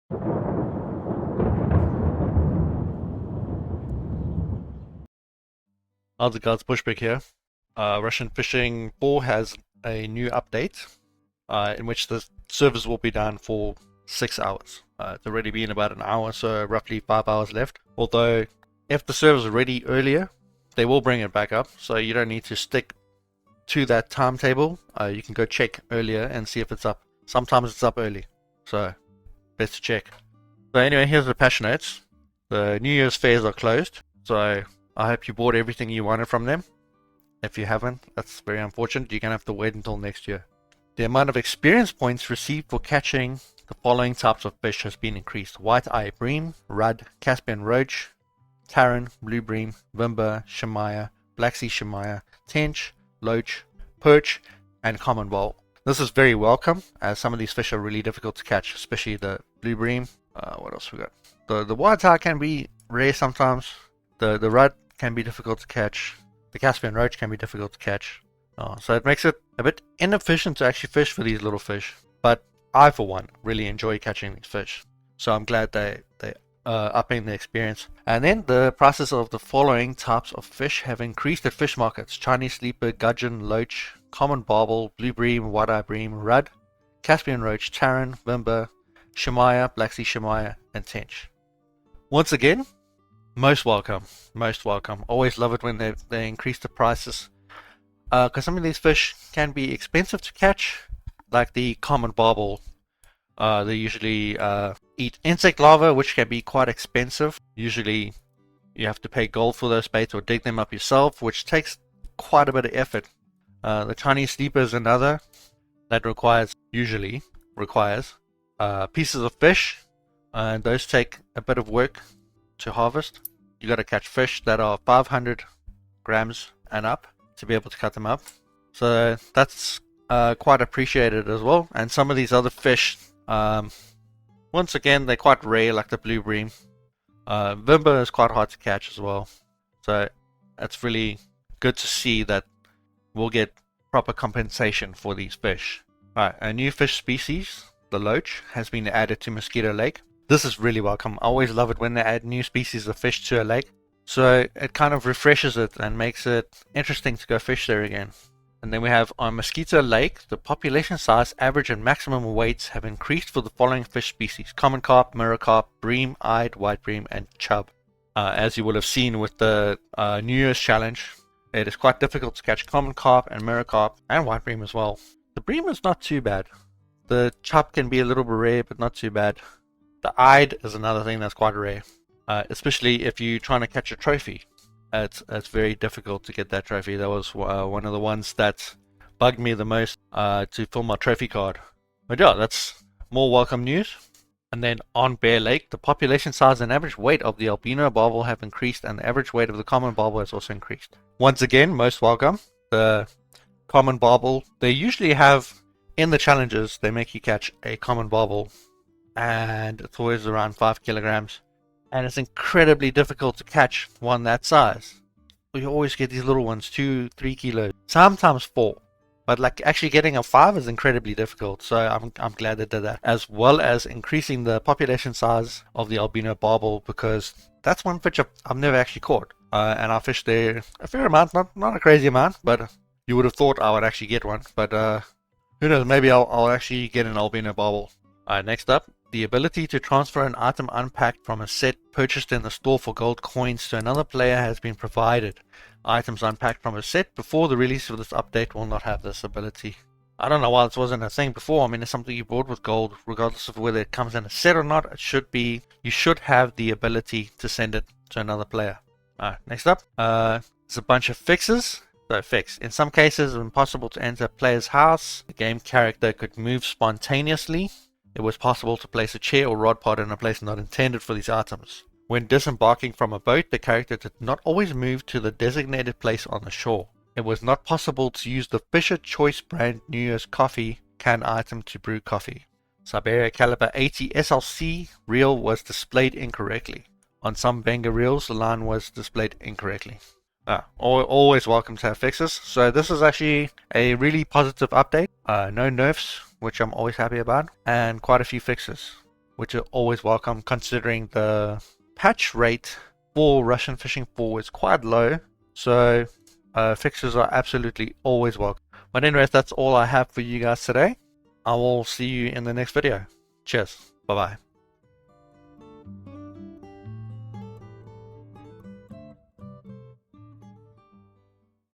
How's it guys, Bushbeck here. Russian Fishing 4 has a new update in which the servers will be down for 6 hours. It's already been about an hour, so roughly 5 hours left. Although, if the servers are ready earlier, they will bring it back up, so you don't need to stick to that timetable. You can go check earlier and see if it's up. Sometimes it's up early, so best to check. So anyway, here's the patch notes. The New Year's fairs are closed, so I hope you bought everything you wanted from them. If you haven't, that's very unfortunate. You're going to have to wait until next year. The amount of experience points received for catching the following types of fish has been increased: white-eye bream, rudd, Caspian roach, taran, blue bream, vimba, shamaya, black sea shamaya, tench, loach, perch, and common bowl. This is very welcome, as some of these fish are really difficult to catch, especially the blue bream. What else we got? The white-eye can be rare sometimes. The rudd can be difficult to catch. The Caspian roach can be difficult to catch. So it makes it a bit inefficient to actually fish for these little fish. But I, for one, really enjoy catching these fish. So I'm glad they upping the experience. And then the prices of the following types of fish have increased at fish markets: Chinese sleeper, gudgeon, loach, common barbel, blue bream, white-eye bream, rudd, Caspian roach, taran, vimba, shamaya, black sea shamaya, and tench. Once again, most welcome, most welcome. Always love it when they increase the prices, because some of these fish can be expensive to catch, like the common barbel. They usually eat insect larvae, which can be quite expensive. Usually you have to pay gold for those baits or dig them up yourself, which takes quite a bit of effort. The Chinese sleeper is another that usually requires pieces of fish, and those take a bit of work to harvest. You got to catch fish that are 500 grams and up to be able to cut them up. So that's quite appreciated as well. And some of these other fish, once again, they're quite rare, like the blue bream. Vimba is quite hard to catch as well. So it's really good to see that we'll get proper compensation for these fish. Alright, a new fish species, the loach, has been added to Mosquito Lake. This is really welcome. I always love it when they add new species of fish to a lake. So it kind of refreshes it and makes it interesting to go fish there again. And then we have on Mosquito Lake, the population size, average and maximum weights have increased for the following fish species: common carp, mirror carp, bream-eyed white bream, and chub. As you will have seen with the New Year's challenge, it is quite difficult to catch common carp and mirror carp and white bream as well. The bream is not too bad. The chub can be a little bit rare, but not too bad. The eyed is another thing that's quite rare, especially if you're trying to catch a trophy. It's very difficult to get that trophy. That was one of the ones that bugged me the most to fill my trophy card. But yeah, that's more welcome news. And then on Bear Lake, the population size and average weight of the albino barbel have increased, and the average weight of the common barbel has also increased. Once again, most welcome. The common barbel, they usually have, in the challenges, they make you catch a common barbel, and it's always around 5 kilograms. And it's incredibly difficult to catch one that size. You always get these little ones, 2-3 kilos, sometimes 4. But like actually getting a 5 is incredibly difficult. So I'm glad they did that, as well as increasing the population size of the albino barbel, because that's one fish I've never actually caught. And I fished there a fair amount, not a crazy amount, but you would have thought I would actually get one. But who knows? Maybe I'll actually get an albino barbel. Next up, the ability to transfer an item unpacked from a set purchased in the store for gold coins to another player has been provided. Items unpacked from a set before the release of this update will not have this ability. I don't know why this wasn't a thing before. I mean, it's something you bought with gold, regardless of whether it comes in a set or not. It should be, you should have the ability to send it to another player. Next up, there's a bunch of fixes. So fix. In some cases, it's impossible to enter a player's house. The game character could move spontaneously. It was possible to place a chair or rod pod in a place not intended for these items. When disembarking from a boat, the character did not always move to the designated place on the shore. It was not possible to use the Fisher Choice brand New Year's coffee can item to brew coffee. Siberia Caliber 80 SLC reel was displayed incorrectly. On some Venga reels, the line was displayed incorrectly. Always welcome to have fixes. So this is actually a really positive update. No nerfs, which I'm always happy about, and quite a few fixes. which are always welcome considering the patch rate for Russian Fishing 4 is quite low. So fixes are absolutely always welcome. But anyways, that's all I have for you guys today. I will see you in the next video. Cheers. Bye bye.